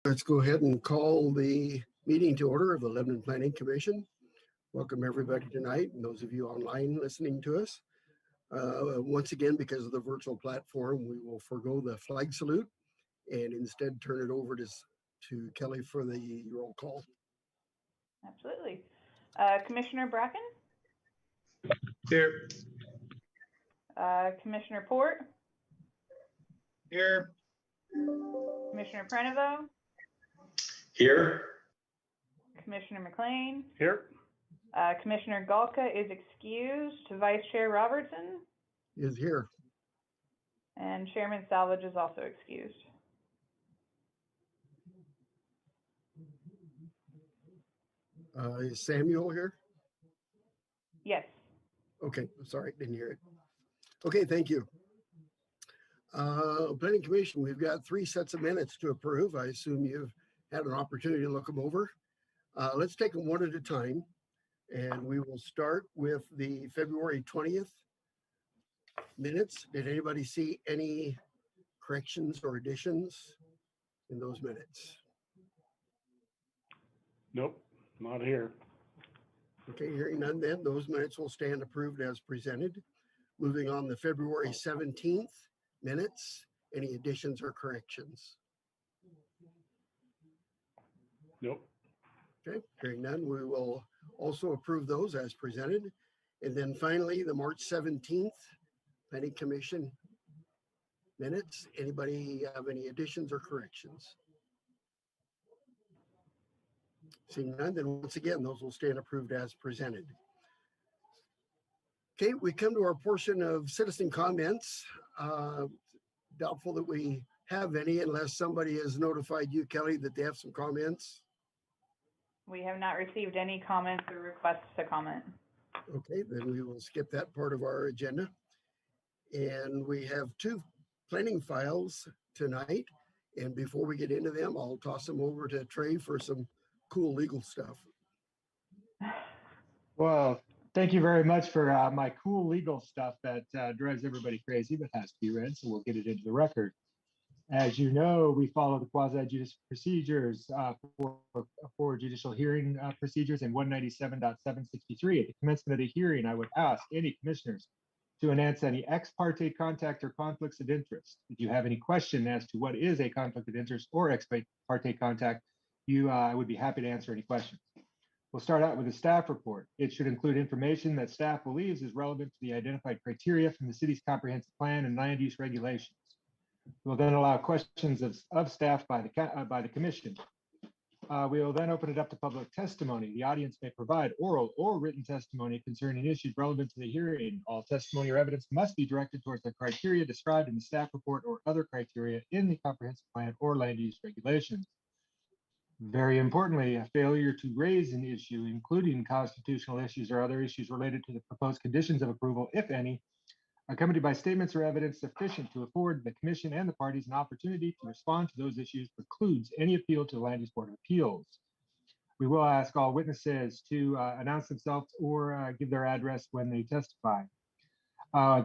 Let's go ahead and call the meeting to order of the Lebanon Planning Commission. Welcome everybody tonight, and those of you online listening to us. Once again, because of the virtual platform, we will forego the flag salute and instead turn it over to Kelly for the roll call. Absolutely. Commissioner Bracken? Here. Commissioner Port? Here. Commissioner Prenovo? Here. Commissioner McLean? Here. Commissioner Galka is excused. Vice Chair Robertson is here. And Chairman Salvage is also excused. Is Samuel here? Yes. Okay, sorry, didn't hear it. Okay, thank you. Planning Commission, we've got 3 sets of minutes to approve. I assume you've had an opportunity to look them over. Let's take them one at a time, and we will start with the February 20th minutes. Did anybody see any corrections or additions in those minutes? Nope, not here. Okay, hearing none, then those minutes will stand approved as presented. Moving on, the February 17th minutes, any additions or corrections? Nope. Okay, hearing none, we will also approve those as presented. And then finally, the March 17th Planning Commission minutes. Anybody have any additions or corrections? Seeing none, then once again, those will stand approved as presented. Okay, we come to our portion of citizen comments. Doubtful that we have any unless somebody has notified you, Kelly, that they have some comments. We have not received any comments or requests to comment. Okay, then we will skip that part of our agenda. And we have 2 planning files tonight. And before we get into them, I'll toss them over to Trey for some cool legal stuff. Well, thank you very much for my cool legal stuff that drives everybody crazy, but has to be read, so we'll get it into the record. As you know, we follow the quasi-judicial procedures for judicial hearing procedures in 197.763. At the commencement of the hearing, I would ask any commissioners to announce any ex parte contact or conflicts of interest. If you have any question as to what is a conflict of interest or ex parte contact, I would be happy to answer any questions. We'll start out with a staff report. It should include information that staff believes is relevant to the identified criteria from the city's comprehensive plan and land use regulations. We'll then allow questions of staff by the commission. We will then open it up to public testimony. The audience may provide oral or written testimony concerning issues relevant to the hearing. All testimony or evidence must be directed towards the criteria described in the staff report or other criteria in the comprehensive plan or land use regulations. Very importantly, a failure to raise an issue, including constitutional issues or other issues related to the proposed conditions of approval, if any, accompanied by statements or evidence sufficient to afford the commission and the parties an opportunity to respond to those issues, precludes any appeal to the Land Use Board of Appeals. We will ask all witnesses to announce themselves or give their address when they testify.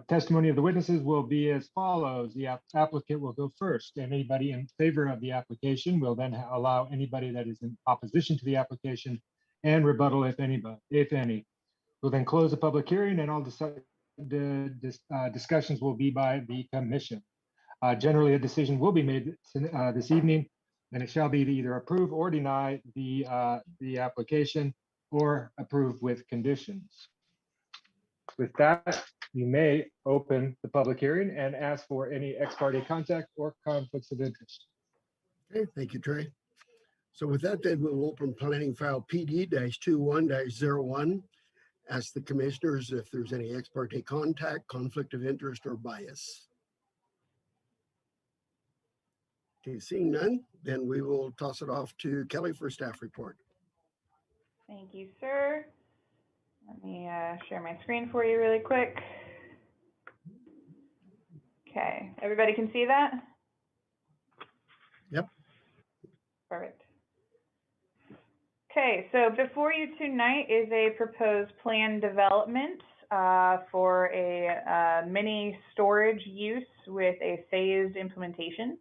Testimony of the witnesses will be as follows. The applicant will go first. Anybody in favor of the application will then allow anybody that is in opposition to the application and rebuttal, if any. We'll then close the public hearing, and all discussions will be by the commission. Generally, a decision will be made this evening, and it shall be to either approve or deny the application or approve with conditions. With that, you may open the public hearing and ask for any ex parte contact or conflicts of interest. Okay, thank you, Trey. So with that, then we'll open planning file PD-21-01. Ask the commissioners if there's any ex parte contact, conflict of interest, or bias. Okay, seeing none, then we will toss it off to Kelly for staff report. Thank you, sir. Let me share my screen for you really quick. Okay, everybody can see that? Yep. Perfect. Okay, so before you tonight is a proposed plan development for a mini storage use with a phased implementation.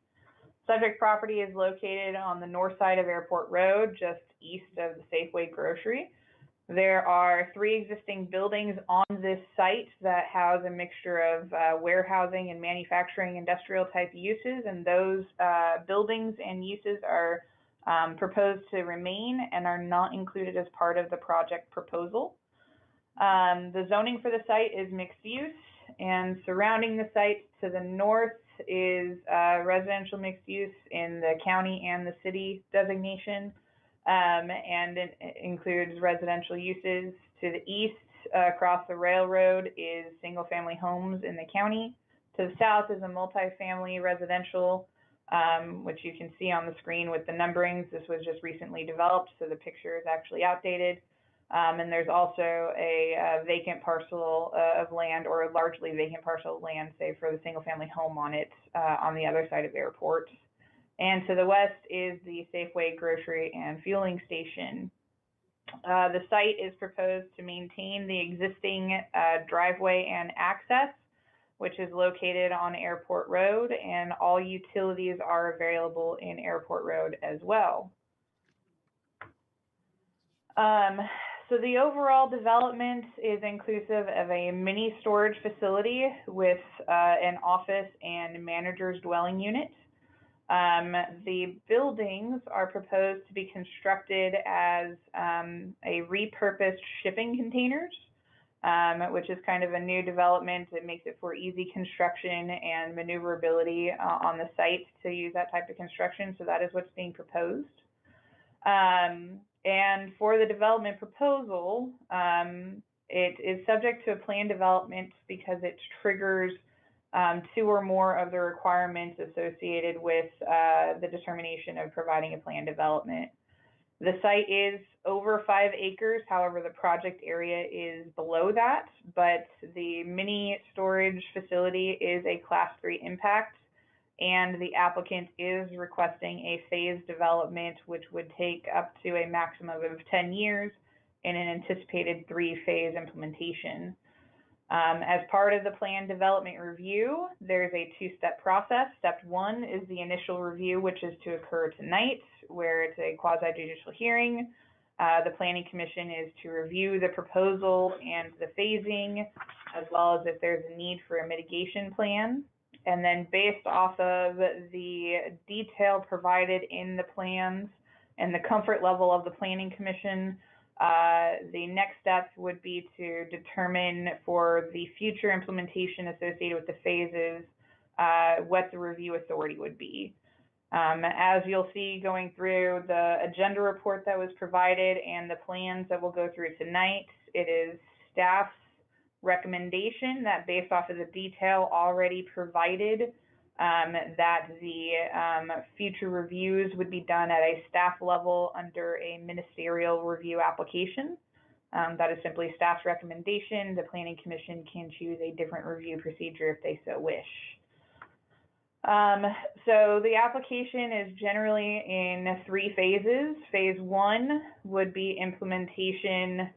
Subject property is located on the north side of Airport Road, just east of the Safeway grocery. There are 3 existing buildings on this site that house a mixture of warehousing and manufacturing industrial type uses, and those buildings and uses are proposed to remain and are not included as part of the project proposal. The zoning for the site is mixed use, and surrounding the site to the north is residential mixed use in the county and the city designation. And it includes residential uses. To the east, across the railroad, is single-family homes in the county. To the south is a multifamily residential, which you can see on the screen with the numberings. This was just recently developed, so the picture is actually outdated. And there's also a vacant parcel of land, or a largely vacant parcel of land, say for the single-family home on it, on the other side of the airport. And to the west is the Safeway grocery and fueling station. The site is proposed to maintain the existing driveway and access, which is located on Airport Road, and all utilities are available in Airport Road as well. So the overall development is inclusive of a mini storage facility with an office and manager's dwelling unit. The buildings are proposed to be constructed as a repurposed shipping containers, which is kind of a new development. It makes it for easy construction and maneuverability on the site to use that type of construction. So that is what's being proposed. And for the development proposal, it is subject to a plan development because it triggers 2 or more of the requirements associated with the determination of providing a plan development. The site is over 5 acres, however, the project area is below that, but the mini storage facility is a Class 3 impact, and the applicant is requesting a phased development, which would take up to a maximum of 10 years in an anticipated 3-phase implementation. As part of the plan development review, there's a 2-step process. Step 1 is the initial review, which is to occur tonight, where it's a quasi-judicial hearing. The Planning Commission is to review the proposal and the phasing, as well as if there's a need for a mitigation plan. And then based off of the detail provided in the plans and the comfort level of the Planning Commission, the next steps would be to determine for the future implementation associated with the phases, what the review authority would be. As you'll see going through the agenda report that was provided and the plans that we'll go through tonight, it is staff's recommendation that based off of the detail already provided, that the future reviews would be done at a staff level under a ministerial review application. That is simply staff's recommendation. The Planning Commission can choose a different review procedure if they so wish. So the application is generally in 3 phases. Phase 1 would be implementation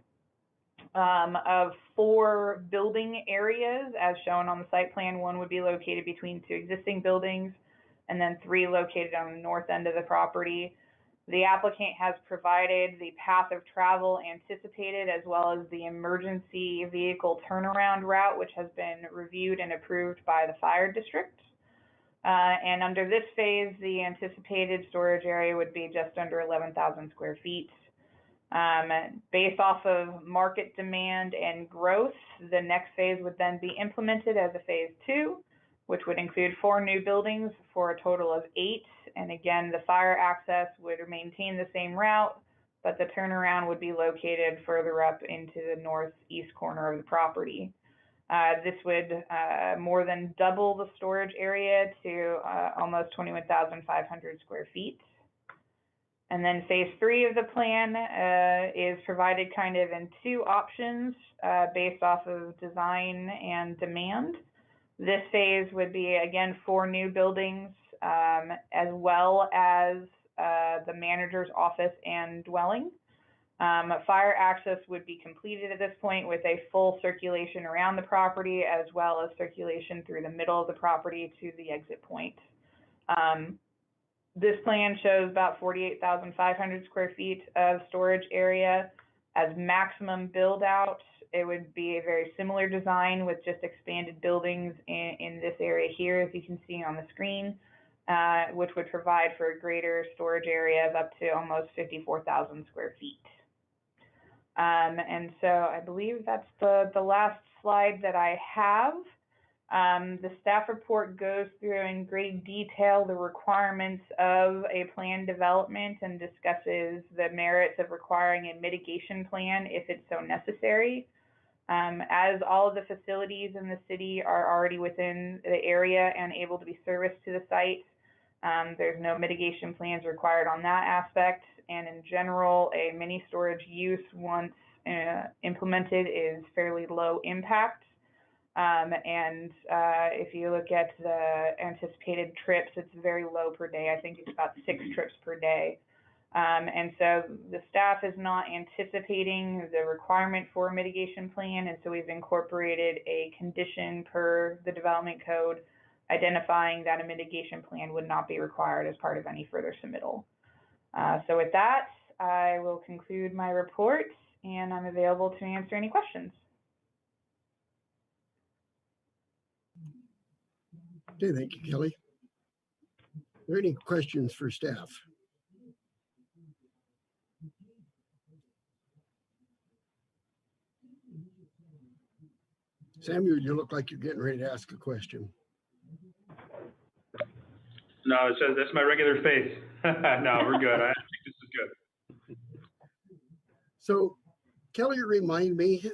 of 4 building areas as shown on the site plan. 1 would be located between 2 existing buildings, and then 3 located on the north end of the property. The applicant has provided the path of travel anticipated, as well as the emergency vehicle turnaround route, which has been reviewed and approved by the fire district. And under this phase, the anticipated storage area would be just under 11,000 square feet. Based off of market demand and growth, the next phase would then be implemented as a phase 2, which would include 4 new buildings for a total of 8. And again, the fire access would maintain the same route, but the turnaround would be located further up into the northeast corner of the property. This would more than double the storage area to almost 21,500 square feet. And then phase 3 of the plan is provided kind of in 2 options based off of design and demand. This phase would be, again, 4 new buildings, as well as the manager's office and dwelling. Fire access would be completed at this point with a full circulation around the property, as well as circulation through the middle of the property to the exit point. This plan shows about 48,500 square feet of storage area as maximum build out. It would be a very similar design with just expanded buildings in this area here, as you can see on the screen, which would provide for a greater storage area of up to almost 54,000 square feet. And so I believe that's the last slide that I have. The staff report goes through in great detail the requirements of a plan development and discusses the merits of requiring a mitigation plan if it's so necessary. As all of the facilities in the city are already within the area and able to be serviced to the site, there's no mitigation plans required on that aspect. And in general, a mini storage use once implemented is fairly low impact. If you look at the anticipated trips, it's very low per day. I think it's about 6 trips per day. And so the staff is not anticipating the requirement for a mitigation plan. And so we've incorporated a condition per the development code identifying that a mitigation plan would not be required as part of any further submittal. So with that, I will conclude my report and I'm available to answer any questions. Okay, thank you, Kelly. Are there any questions for staff? Samuel, you look like you're getting ready to ask a question. No, it says that's my regular face. No, we're good. I think this is good. So, Kelly, remind me,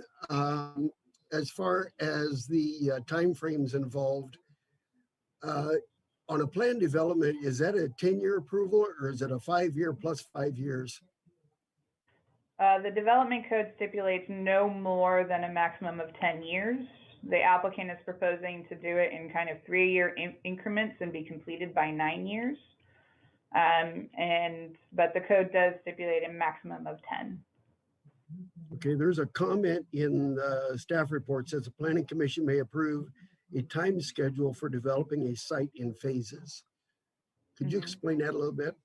as far as the timeframes involved, on a plan development, is that a 10-year approval or is it a 5-year plus 5 years? The development code stipulates no more than a maximum of 10 years. The applicant is proposing to do it in kind of 3-year increments and be completed by 9 years. But the code does stipulate a maximum of 10. Okay, there's a comment in the staff report says the planning commission may approve a time schedule for developing a site in phases. Could you explain that a little bit?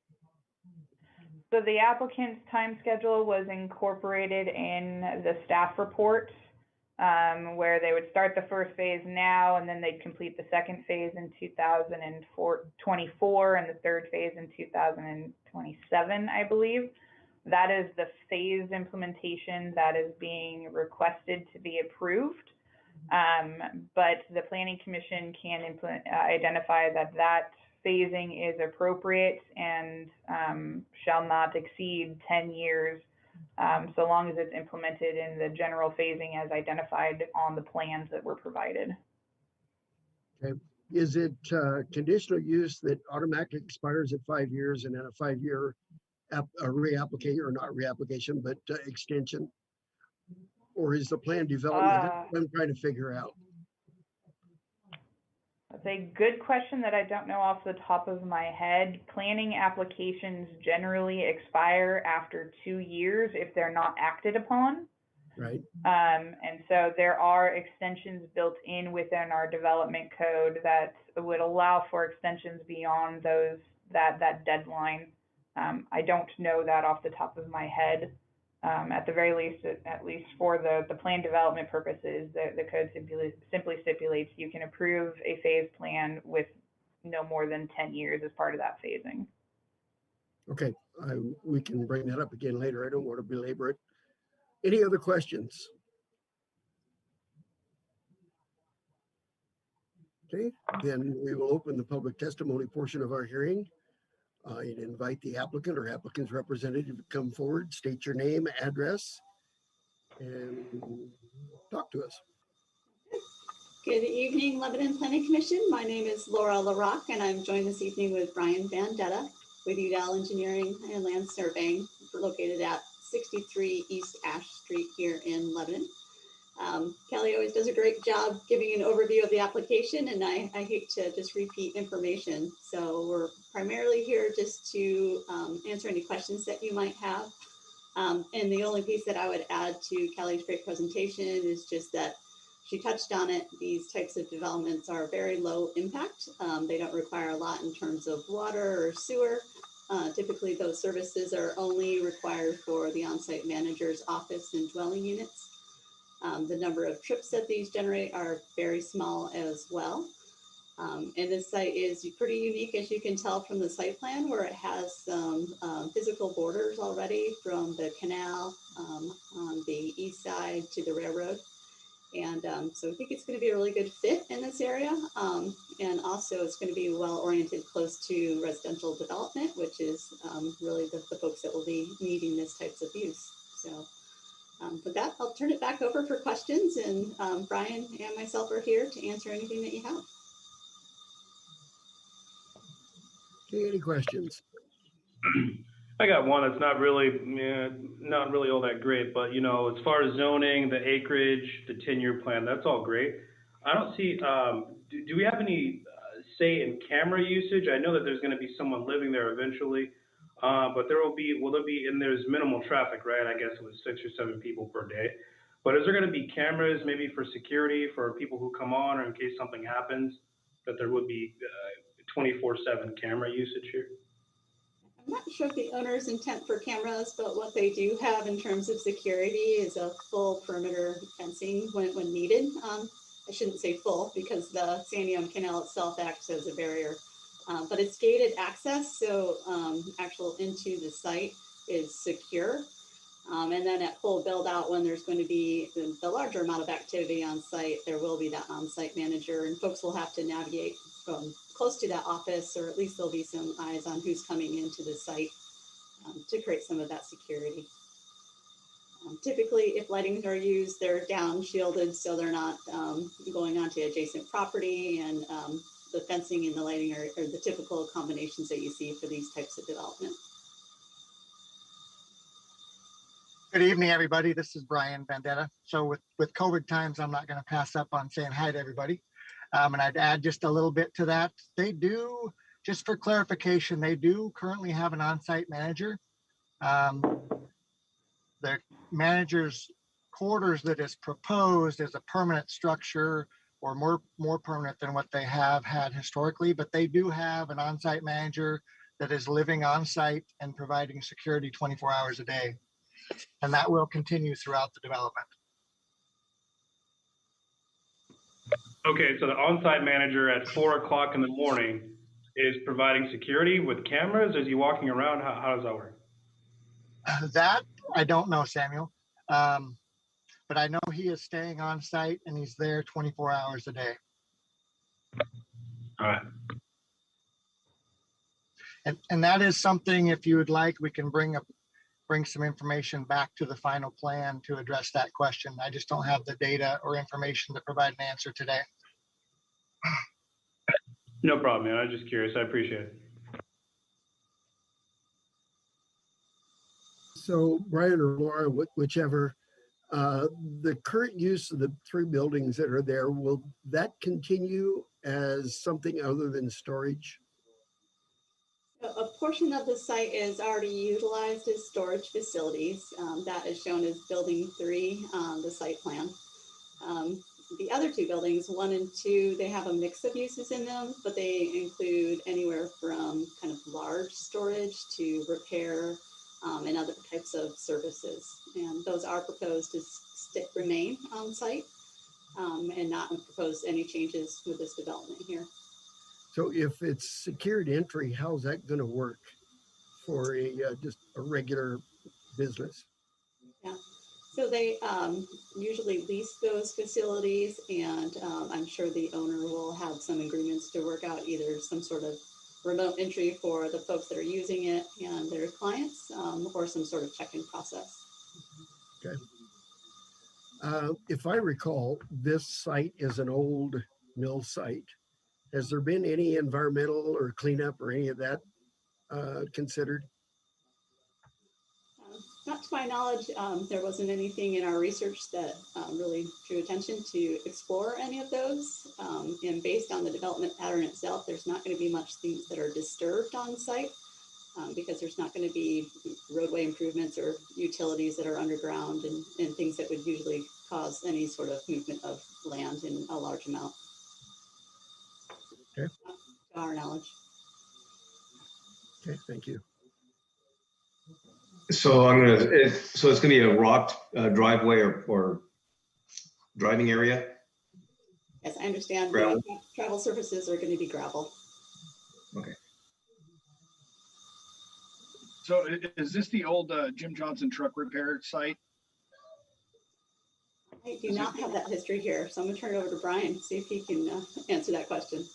So the applicant's time schedule was incorporated in the staff report, where they would start the first phase now, and then they'd complete the second phase in 2024 and the third phase in 2027, I believe. That is the phased implementation that is being requested to be approved. But the Planning Commission can identify that that phasing is appropriate and shall not exceed 10 years, so long as it's implemented in the general phasing as identified on the plans that were provided. Okay. Is it conditional use that automatically expires at 5 years and then a 5-year reapplication, or not reapplication, but extension? Or is the plan development? That's what I'm trying to figure out. That's a good question that I don't know off the top of my head. Planning applications generally expire after 2 years if they're not acted upon. Right. And so there are extensions built in within our development code that would allow for extensions beyond those that deadline. I don't know that off the top of my head. At the very least, at least for the plan development purposes, the code simply stipulates you can approve a phase plan with no more than 10 years as part of that phasing. Okay, we can bring that up again later. I don't want to belabor it. Any other questions? Okay, then we will open the public testimony portion of our hearing. I'd invite the applicant or applicant's representative to come forward, state your name, address, and talk to us. Good evening, Lebanon Planning Commission. My name is Laura LaRock, and I'm joined this evening with Brian Vandetta with Udall Engineering and Land Surveying, located at 63 East Ash Street here in Lebanon. Kelly always does a great job giving an overview of the application, and I hate to just repeat information. So we're primarily here just to answer any questions that you might have. And the only piece that I would add to Kelly's great presentation is just that She touched on it. These types of developments are very low impact. They don't require a lot in terms of water or sewer. Typically, those services are only required for the on-site manager's office and dwelling units. The number of trips that these generate are very small as well. And this site is pretty unique, as you can tell from the site plan, where it has some physical borders already from the canal on the east side to the railroad. And so I think it's going to be a really good fit in this area. And also it's going to be well oriented close to residential development, which is really the folks that will be needing this types of use. So with that, I'll turn it back over for questions, and Brian and myself are here to answer anything that you have. Okay, any questions? I got one that's not really all that great, but as far as zoning, the acreage, the 10-year plan, that's all great. I don't see, do we have any say in camera usage? I know that there's going to be someone living there eventually, but there's minimal traffic, right? I guess it was 6 or 7 people per day. But is there going to be cameras maybe for security for people who come on, or in case something happens, that there would be 24/7 camera usage here? I'm not sure if the owner's intent for cameras, but what they do have in terms of security is a full perimeter fencing when needed. I shouldn't say full, because the Sandium Canal itself acts as a barrier, but it's gated access, so actual into the site is secure. And then at full build out, when there's going to be the larger amount of activity on site, there will be that on-site manager, and folks will have to navigate from close to that office, or at least there'll be some eyes on who's coming into the site to create some of that security. Typically, if lightings are used, they're down shielded, so they're not going onto adjacent property, and the fencing and the lighting are the typical combinations that you see for these types of development. Good evening, everybody. This is Brian Vendetta. So with COVID times, I'm not going to pass up on saying hi to everybody. And I'd add just a little bit to that. They do, just for clarification, they do currently have an on-site manager. The manager's quarters that is proposed is a permanent structure, or more permanent than what they have had historically, but they do have an on-site manager that is living on site and providing security 24 hours a day. And that will continue throughout the development. Okay, so the on-site manager at 4 o'clock in the morning is providing security with cameras? Is he walking around? How does that work? That I don't know, Samuel. But I know he is staying on site and he's there 24 hours a day. All right. And that is something, if you would like, we can bring some information back to the final plan to address that question. I just don't have the data or information to provide an answer today. No problem, man. I was just curious. I appreciate it. So Brian or Laura, whichever, the current use of the 3 buildings that are there, will that continue as something other than storage? A portion of the site is already utilized as storage facilities. That is shown as building 3 on the site plan. The other 2 buildings, 1 and 2, they have a mix of uses in them, but they include anywhere from kind of large storage to repair and other types of services. And those are proposed to remain on site and not propose any changes with this development here. So if it's secured entry, how's that going to work for just a regular business? Yeah, so they usually lease those facilities, and I'm sure the owner will have some agreements to work out either some sort of remote entry for the folks that are using it and their clients, or some sort of check-in process. Okay. If I recall, this site is an old mill site. Has there been any environmental or cleanup or any of that considered? Not to my knowledge, there wasn't anything in our research that really drew attention to explore any of those. And based on the development pattern itself, there's not going to be much things that are disturbed on site because there's not going to be roadway improvements or utilities that are underground and things that would usually cause any sort of movement of land in a large amount. Okay. To our knowledge. Okay, thank you. So so it's gonna be a rocked driveway or driving area? Yes, I understand Gravel. the travel surfaces are going to be gravel. Okay. So is this the old Jim Johnson truck repair site? I do not have that history here, so I'm going to turn it over to Brian, see if he can answer that question.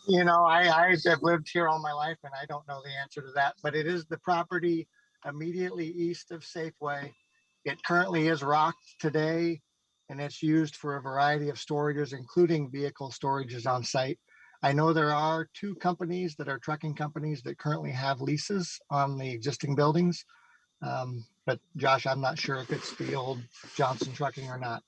You know, I have lived here all my life and I don't know the answer to that, but it is the property immediately east of Safeway. It currently is rocked today and it's used for a variety of storages, including vehicle storages on site. I know there are 2 companies that are trucking companies that currently have leases on the existing buildings. But Josh, I'm not sure if it's the old Johnson Trucking or not.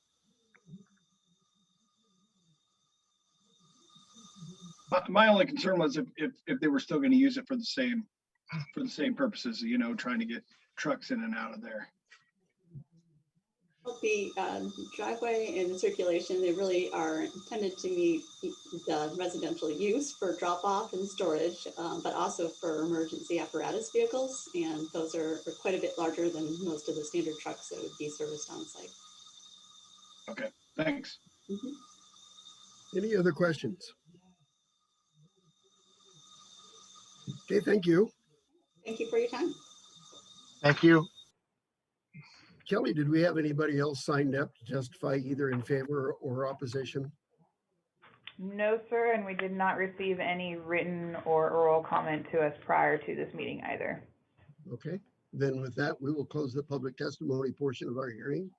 My only concern was if they were still going to use it for the same purposes, you know, trying to get trucks in and out of there. The driveway and the circulation, they really are intended to meet the residential use for drop off and storage, but also for emergency apparatus vehicles. And those are quite a bit larger than most of the standard trucks that would be serviced on site. Okay, thanks. Mm-hmm. Any other questions? Okay, thank you. Thank you for your time. Thank you. Kelly, did we have anybody else signed up to testify either in favor or opposition? No, sir, and we did not receive any written or oral comment to us prior to this meeting either. Okay, then with that, we will close the public testimony portion of our hearing.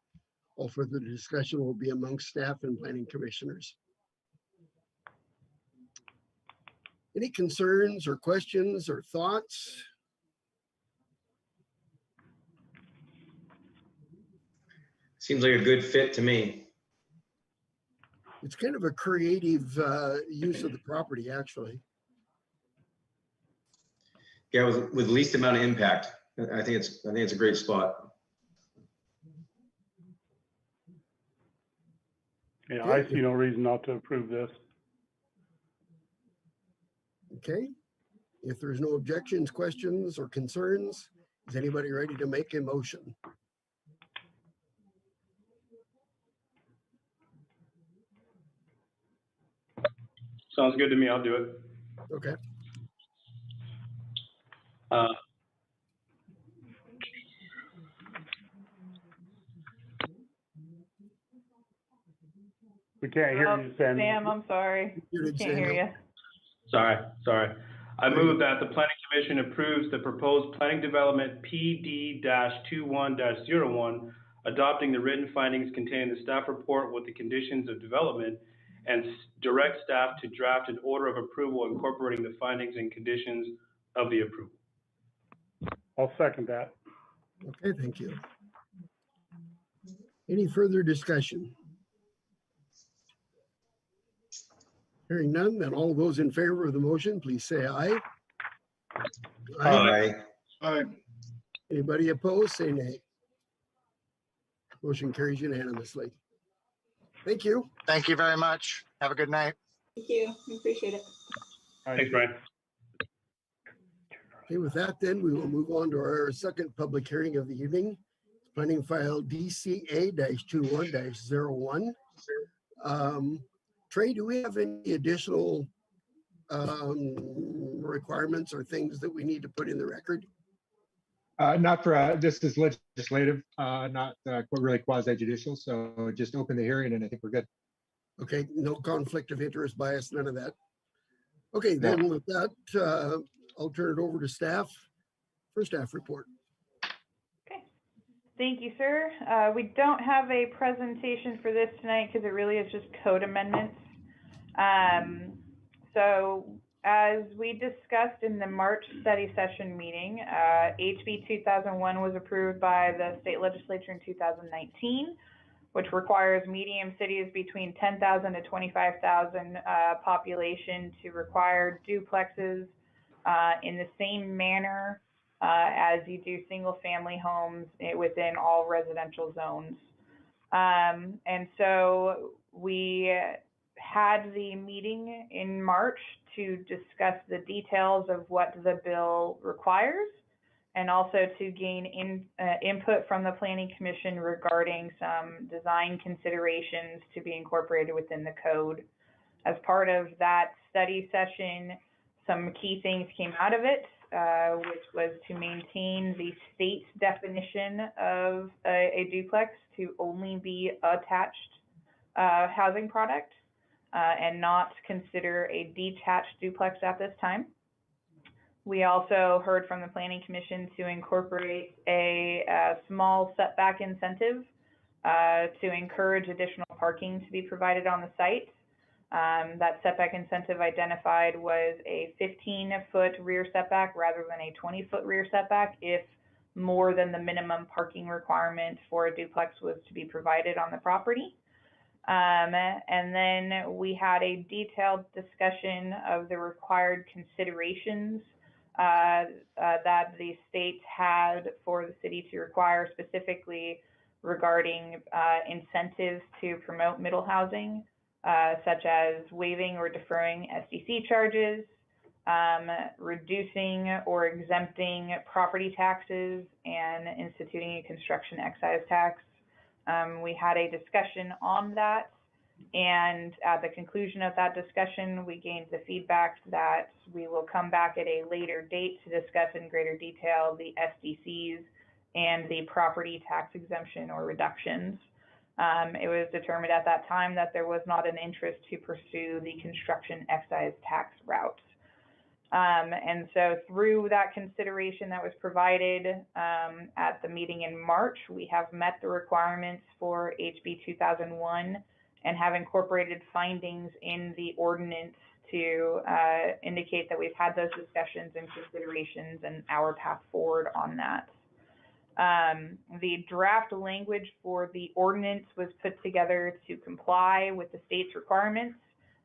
All further discussion will be amongst staff and planning commissioners. Any concerns or questions or thoughts? Seems like a good fit to me. It's kind of a creative use of the property, actually. Yeah, with least amount of impact. I think it's a great spot. Yeah, I see no reason not to approve this. Okay, if there's no objections, questions, or concerns, is anybody ready to make a motion? Sounds good to me. I'll do it. Okay, We can't hear you, Sam. Sam, I'm sorry. Muted, Can't hear Samuel. you. Sorry. I move that the Planning Commission approves the proposed planning development PD-21-01, adopting the written findings contained in the staff report with the conditions of development, and direct staff to draft an order of approval incorporating the findings and conditions of the approval. I'll second that. Okay, thank you. Any further discussion? Hearing none, then all those in favor of the motion, please say aye. Aye. All right. Anybody opposed, say nay. Motion carries unanimously. Thank you. Thank you very much. Have a good night. Thank you. We appreciate it. Thanks, Brian. Okay, with that, then we will move on to our second public hearing of the evening. Planning file DCA-21-01. Trey, do we have any additional requirements or things that we need to put in the record? Not for, this is legislative, not really quasi judicial. So just open the hearing and I think we're good. Okay, no conflict of interest, bias, none of that. Okay, then with that, I'll turn it over to staff for staff report. Okay. Thank you, sir. We don't have a presentation for this tonight because it really is just code amendments. So as we discussed in the March study session meeting, HB 2001 was approved by the state legislature in 2019, which requires medium cities between 10,000 to 25,000 population to require duplexes in the same manner as you do single family homes within all residential zones. And so we had the meeting in March to discuss the details of what the bill requires, and also to gain input from the Planning Commission regarding some design considerations to be incorporated within the code. As part of that study session, some key things came out of it, which was to maintain the state definition of a duplex to only be attached housing product and not consider a detached duplex at this time. We also heard from the Planning Commission to incorporate a small setback incentive to encourage additional parking to be provided on the site. That setback incentive identified was a 15-foot rear setback rather than a 20-foot rear setback if more than the minimum parking requirement for a duplex was to be provided on the property. And then we had a detailed discussion of the required considerations that the state had for the city to require, specifically regarding incentives to promote middle housing, such as waiving or deferring SDC charges, reducing or exempting property taxes, and instituting a construction excise tax. We had a discussion on that, and at the conclusion of that discussion, we gained the feedback that we will come back at a later date to discuss in greater detail the SDCs and the property tax exemption or reductions. It was determined at that time that there was not an interest to pursue the construction excise tax route. And so through that consideration that was provided at the meeting in March, we have met the requirements for HB 2001 and have incorporated findings in the ordinance to indicate that we've had those discussions and considerations and our path forward on that. The draft language for the ordinance was put together to comply with the state's requirements,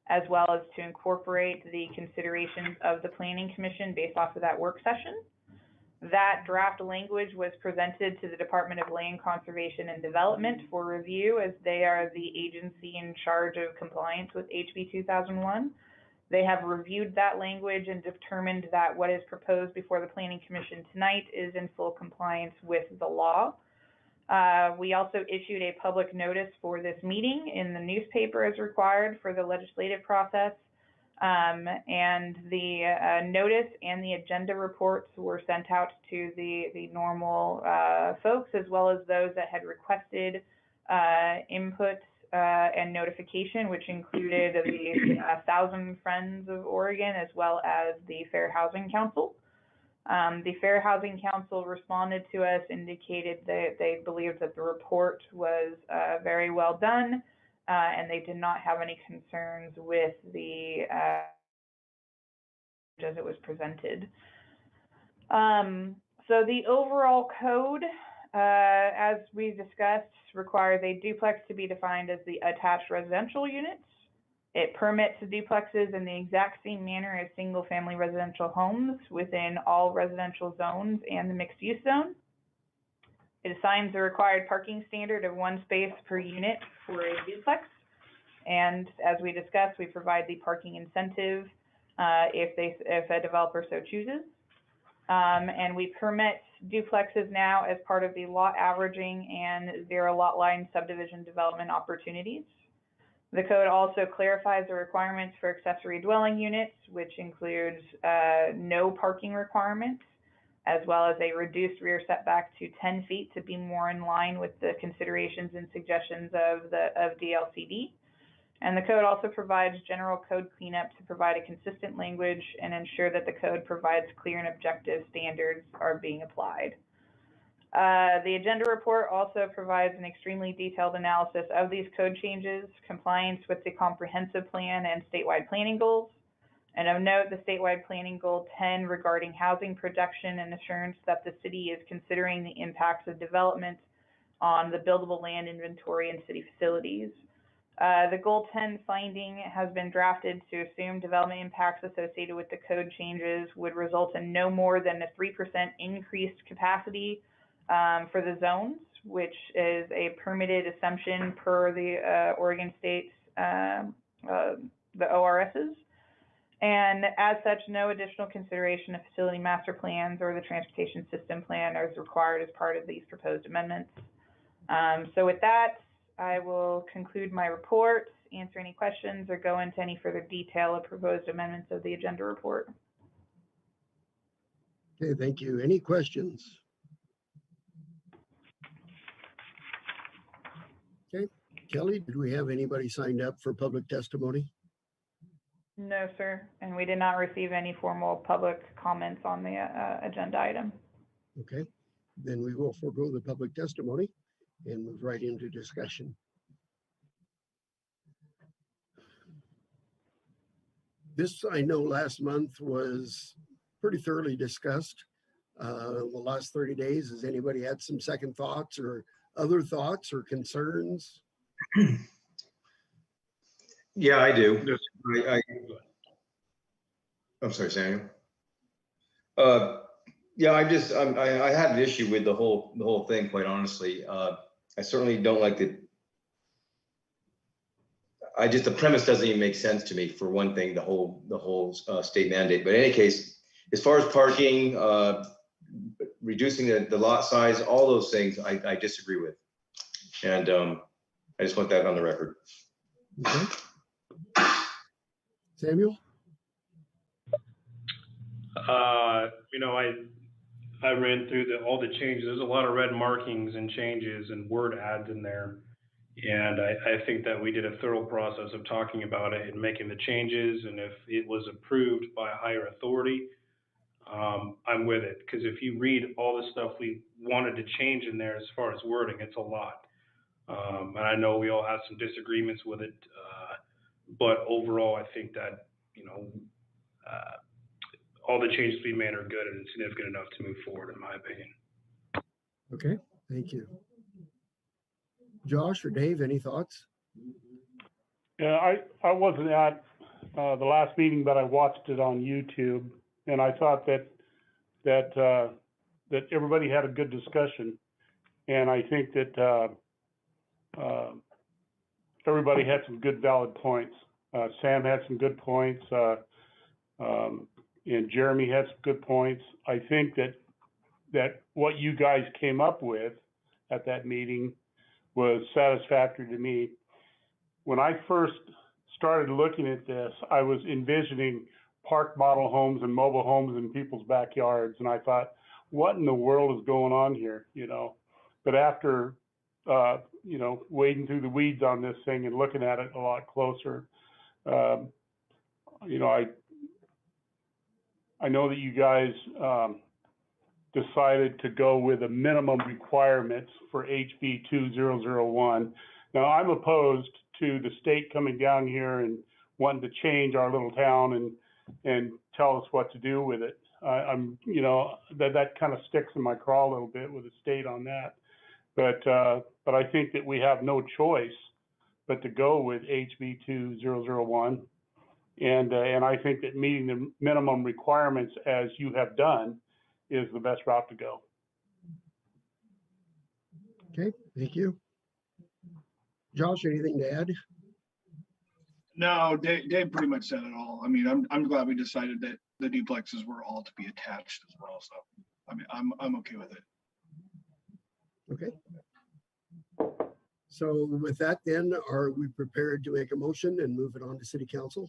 as well as to incorporate the considerations of the Planning Commission based off of that work session. That draft language was presented to the Department of Land Conservation and Development for review, as they are the agency in charge of compliance with HB 2001. They have reviewed that language and determined that what is proposed before the Planning Commission tonight is in full compliance with the law. We also issued a public notice for this meeting in the newspaper as required for the legislative process. And the notice and the agenda reports were sent out to the normal folks, as well as those that had requested input and notification, which included the 1,000 Friends of Oregon, as well as the Fair Housing Council. The Fair Housing Council responded to us, indicated that they believed that the report was very well done, and they did not have any concerns with the as it was presented. So the overall code, as we discussed, requires a duplex to be defined as the attached residential units. It permits duplexes in the exact same manner as single-family residential homes within all residential zones and the mixed-use zone. It assigns the required parking standard of 1 space per unit for a duplex. And as we discussed, we provide the parking incentive if a developer so chooses. And we permit duplexes now as part of the lot averaging and zero lot line subdivision development opportunities. The code also clarifies the requirements for accessory dwelling units, which includes no parking requirements, as well as a reduced rear setback to 10 feet to be more in line with the considerations and suggestions of DLCD. And the code also provides general code cleanup to provide a consistent language and ensure that the code provides clear and objective standards are being applied. The agenda report also provides an extremely detailed analysis of these code changes, compliance with the comprehensive plan and statewide planning goals. And of note, the statewide planning goal 10 regarding housing production and assurance that the city is considering the impacts of development on the buildable land inventory and city facilities. The goal 10 finding has been drafted to assume development impacts associated with the code changes would result in no more than a 3% increased capacity for the zones, which is a permitted assumption per the Oregon State's the ORSs. And as such, no additional consideration of facility master plans or the transportation system plan is required as part of these proposed amendments. So with that, I will conclude my report, answer any questions, or go into any further detail of proposed amendments of the agenda report. Okay, thank you. Any questions? Okay, Kelly, did we have anybody signed up for public testimony? No, sir, and we did not receive any formal public comments on the agenda item. Okay, then we will forego the public testimony and move right into discussion. This, I know last month was pretty thoroughly discussed. The last 30 days, has anybody had some second thoughts or other thoughts or concerns? Yeah, I do. I'm sorry, Samuel. Yeah, I had an issue with the whole thing, quite honestly. I certainly don't like the premise doesn't even make sense to me, for one thing, the whole state mandate. But in any case, as far as parking, reducing the lot size, all those things, I disagree with. And I just want that on the record. Okay. Samuel? You know, I ran through all the changes. There's a lot of red markings and changes and word adds in there. And I think that we did a thorough process of talking about it and making the changes. And if it was approved by a higher authority, I'm with it. Because if you read all the stuff we wanted to change in there as far as wording, it's a lot. And I know we all have some disagreements with it. But overall, I think that, you know, all the changes we made are good and significant enough to move forward, in my opinion. Okay, thank you. Josh or Dave, any thoughts? Yeah, I wasn't at the last meeting, but I watched it on YouTube, and I thought that everybody had a good discussion, and I think that everybody had some good valid points. Sam had some good points, and Jeremy had some good points. I think that what you guys came up with at that meeting was satisfactory to me. When I first started looking at this, I was envisioning park model homes and mobile homes in people's backyards, and I thought, what in the world is going on here, you know? But after you know, wading through the weeds on this thing and looking at it a lot closer, you know, I know that you guys decided to go with a minimum requirements for HB 2001. Now, I'm opposed to the state coming down here and wanting to change our little town and tell us what to do with it. I'm, you know, that kind of sticks in my craw a little bit with the state on that. But I think that we have no choice but to go with HB 2001. And I think that meeting the minimum requirements as you have done is the best route to go. Okay, thank you. Josh, anything to add? No, Dave pretty much said it all. I mean, I'm glad we decided that the duplexes were all to be attached as well. So, I mean, I'm okay with it. Okay. So with that then, are we prepared to make a motion and move it on to City Council?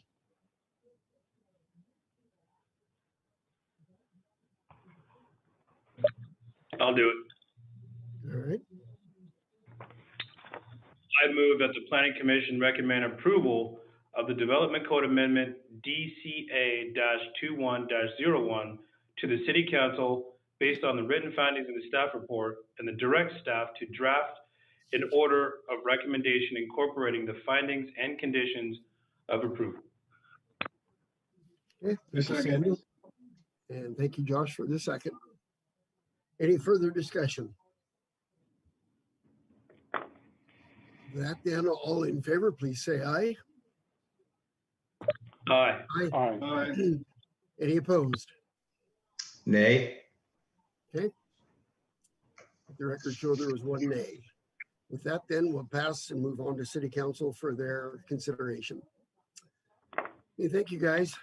I'll do it. All right. I move that the Planning Commission recommend approval of the Development Code Amendment DCA-21-01 to the City Council based on the written findings in the staff report, and the direct staff to draft an order of recommendation incorporating the findings and conditions of approval. Okay, thank you, Samuel. And thank you, Josh, for the second. Any further discussion? That then, all in favor, please say aye. Aye. Aye. Any opposed? Nay. Okay. The record show there was 1 nay. With that, then we'll pass and move on to City Council for their consideration. Okay, thank you, guys.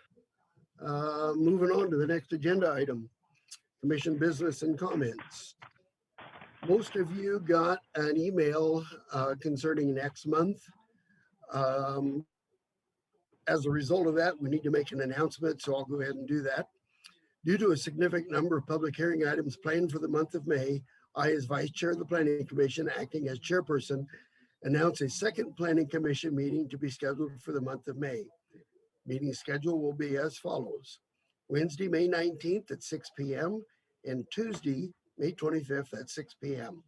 Moving on to the next agenda item, commission business and comments. Most of you got an email concerning next month. As a result of that, we need to make an announcement, so I'll go ahead and do that. Due to a significant number of public hearing items planned for the month of May, I, as Vice Chair of the Planning Commission, acting as chairperson, announce a second Planning Commission meeting to be scheduled for the month of May. Meeting schedule will be as follows: Wednesday, May 19th at 6 p.m. and Tuesday, May 25th at 6 p.m.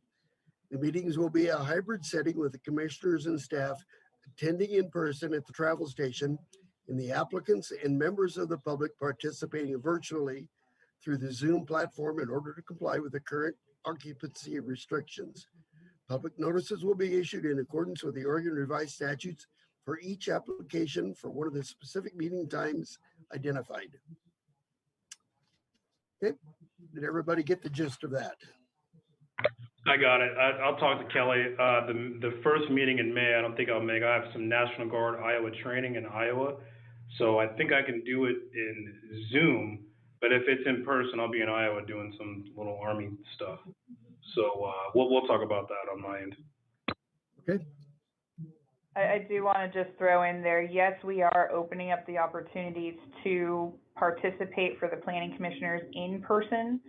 The meetings will be a hybrid setting with the commissioners and staff attending in person at the travel station, and the applicants and members of the public participating virtually through the Zoom platform in order to comply with the current occupancy restrictions. Public notices will be issued in accordance with the Oregon Revised Statutes for each application for one of the specific meeting times identified. Okay, did everybody get the gist of that? I got it. I'll talk to Kelly. The first meeting in May, I don't think I'll make. I have some National Guard Iowa training in Iowa. So I think I can do it in Zoom, but if it's in person, I'll be in Iowa doing some little Army stuff. So we'll talk about that on my end. Okay. I do want to just throw in there, yes, we are opening up the opportunities to participate for the planning commissioners in person.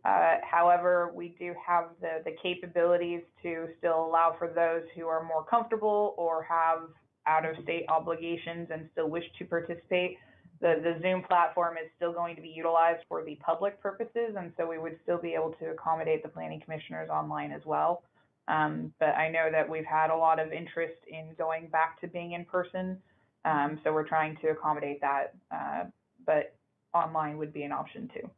However, we do have the capabilities to still allow for those who are more comfortable or have out-of-state obligations and still wish to participate. The Zoom platform is still going to be utilized for the public purposes, and so we would still be able to accommodate the planning commissioners online as well. But I know that we've had a lot of interest in going back to being in person, so we're trying to accommodate that, but online would be an option too.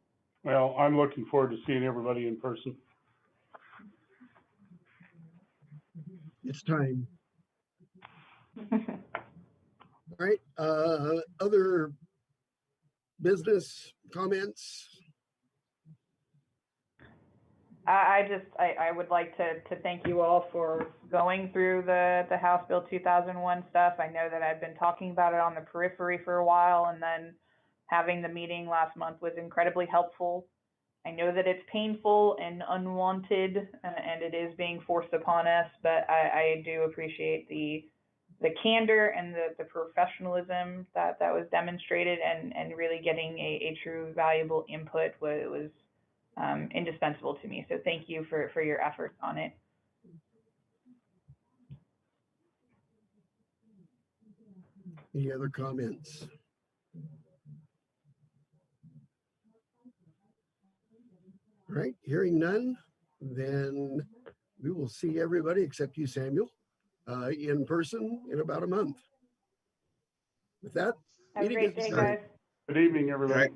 Well, I'm looking forward to seeing everybody in person. It's time. All right, other business comments? I would like to thank you all for going through the House Bill 2001 stuff. I know that I've been talking about it on the periphery for a while, and then having the meeting last month was incredibly helpful. I know that it's painful and unwanted, and it is being forced upon us, but I do appreciate the candor and the professionalism that was demonstrated, and really getting a true valuable input was indispensable to me. So thank you for your efforts on it. Any other comments? All right, hearing none, then we will see everybody except you, Samuel, in person in about a month. With that, Have a great day, guys. Good evening, everybody. All right.